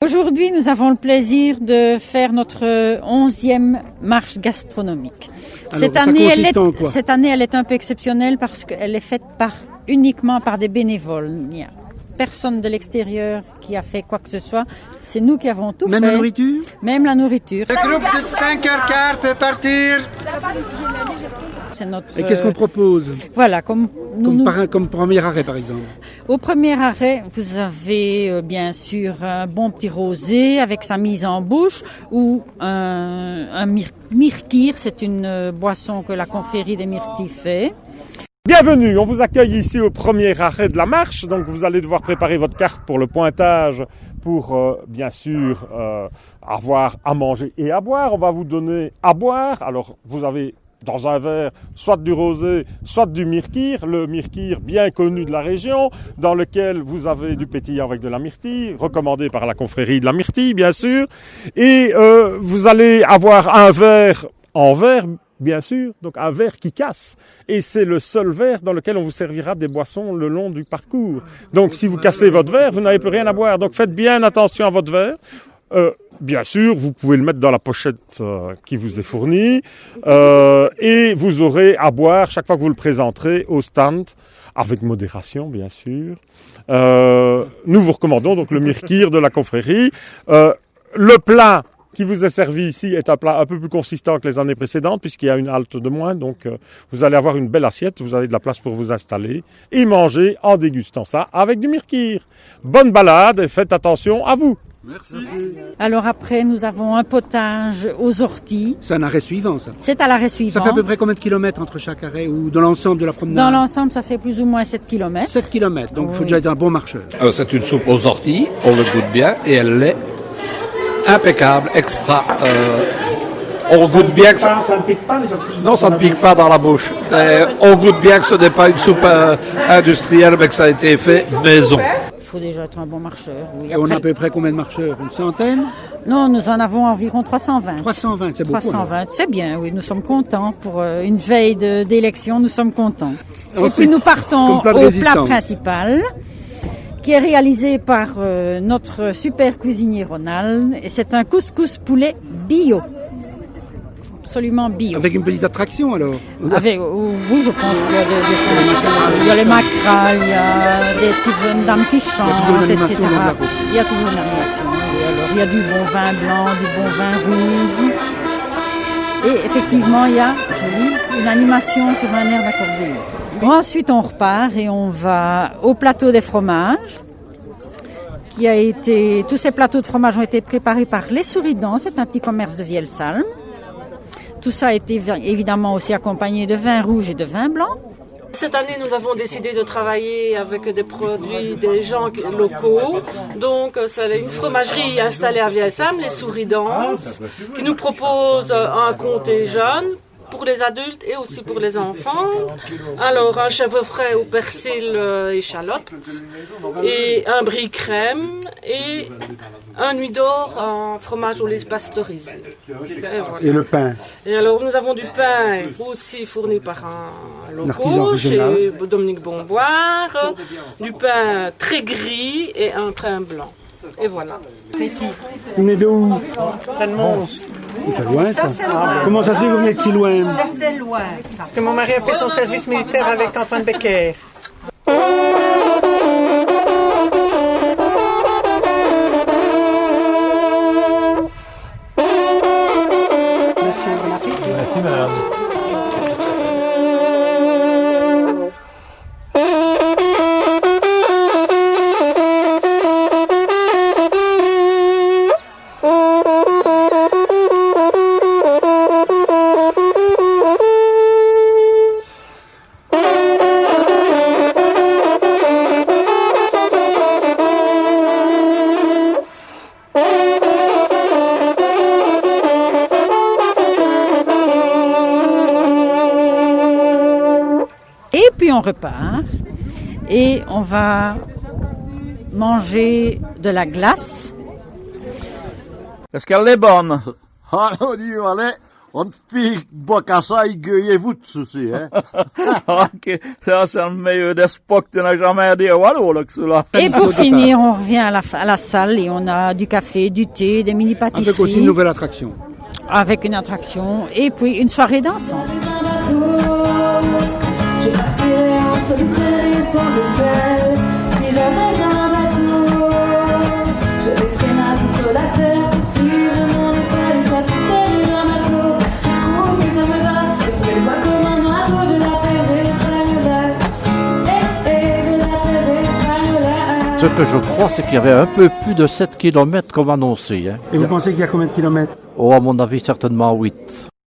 Aujourd'hui, nous avons le plaisir de faire notre 11e marche gastronomique. Alors, cette année, elle est un peu exceptionnelle parce qu'elle est faite uniquement par des bénévoles. Il n'y a personne de l'extérieur qui a fait quoi que ce soit. C'est nous qui avons tout fait. Même la nourriture ? Même la nourriture. Le groupe de 5h15 peut partir. Et qu'est-ce qu'on propose ? Voilà, comme premier arrêt, par exemple. Au premier arrêt, vous avez bien sûr un bon petit rosé avec sa mise en bouche ou un myrkir, c'est une boisson que la confrérie des myrtilles fait. Bienvenue, on vous accueille ici au premier arrêt de la marche, donc vous allez devoir préparer votre carte pour le pointage pour bien sûr avoir à manger et à boire. On va vous donner à boire, alors vous avez dans un verre soit du rosé, soit du myrkir, le myrkir bien connu de la région, dans lequel vous avez du pétillant avec de la myrtille, recommandé par la confrérie de la myrtille bien sûr, et vous allez avoir un verre en verre, bien sûr, donc un verre qui casse. Et c'est le seul verre dans lequel on vous servira des boissons le long du parcours. Donc si vous cassez votre verre, vous n'avez plus rien à boire. Donc faites bien attention à votre verre. Bien sûr, vous pouvez le mettre dans la pochette qui vous est fournie. Et vous aurez à boire chaque fois que vous le présenterez au stand, avec modération bien sûr. Nous vous recommandons donc le myrkir de la confrérie. Le plat qui vous est servi ici est un plat un peu plus consistant que les années précédentes puisqu'il y a une halte de moins. Donc vous allez avoir une belle assiette, vous avez de la place pour vous installer et manger en dégustant ça avec du myrkir. Bonne balade et faites attention à vous. Merci. Alors après, nous avons un potage aux orties. C'est un arrêt suivant, ça. C'est à l'arrêt suivant. Ça fait à peu près combien de kilomètres entre chaque arrêt ou dans l'ensemble de la promenade ? Dans l'ensemble, ça fait plus ou moins 7 km. 7 kilomètres, donc il faut déjà être un bon marcheur. Alors, c'est une soupe aux orties, on le goûte bien et elle est impeccable, extra. On goûte bien que ça ne pique pas les orties. Non, ça ne pique pas dans la bouche. On goûte bien que ce n'est pas une soupe industrielle, mais que ça a été fait maison. Il faut déjà être un bon marcheur. Oui. Et on a à peu près combien de marcheurs ? Une centaine ? Non, nous en avons environ 320. 320, c'est beaucoup. 320, c'est bien, oui, nous sommes contents. Pour une veille d'élection, nous sommes contents. Ensuite, et puis nous partons au plat principal, qui est réalisé par notre super cuisinier Ronald. Et c'est un couscous poulet bio. Absolument bio. Avec une petite attraction alors ? Oui, je pense qu'il y a il y a les macras, il y a des petites jeunes dames qui chantent, etc. Il y a toujours une animation. Oui, alors, il y a du bon vin blanc, du bon vin rouge. Et effectivement, il y a une animation sur un air d'accordéon. Ensuite, on repart et on va au plateau des fromages. Tous ces plateaux de fromage ont été préparés par Les Souridans. C'est un petit commerce de Vielsalm. Tout ça a été évidemment aussi accompagné de vin rouge et de vin blanc. Cette année, nous avons décidé de travailler avec des produits des gens locaux. Donc, c'est une fromagerie installée à Vielsalm, Les Souridans, qui nous propose un comté jeune pour les adultes et aussi pour les enfants. Alors, un chèvre frais au persil et échalote, et un brie crème, et un nuit d'or en fromage au lait pasteurisé. Et, voilà. Et le pain ? Et alors, nous avons du pain aussi fourni par un local chez Dominique Bomboire, du pain très gris et un pain blanc. Et voilà. Vous venez d'où ? Mons. C'est loin ça. Comment ça se fait que vous venez de si loin ? Ça c'est loin. Parce que mon mari a fait son service militaire avec Antoine Becker. Merci madame. Puis on repart et on va manger de la glace. Est-ce qu'elle est bonne? Alors, allez, On fick baka saigöje aussi, hein. Ok, ça c'est le meilleur des spots que n'a jamais dit, voilà, là. Et pour finir, on revient à la salle et on a du café, du thé, des mini Avec aussi une pâtisseries. nouvelle attraction. Avec une attraction et puis une soirée dansante. Je partirai en solitaire et sans escale. Si j'avais un bateau, je laisserai ma vie sur la terre pour suivre mon étoile, capitaine d'un bateau. Je trouve que ça me va, et pour les voir comme un oiseau, je l'appellerai Espagnola. Je l'appellerai Espagnola. Ce que je crois, c'est qu'il y avait un peu plus de 7 km comme annoncé. Hein. Et vous pensez qu'il y a combien de kilomètres? Oh, à mon avis, certainement 8.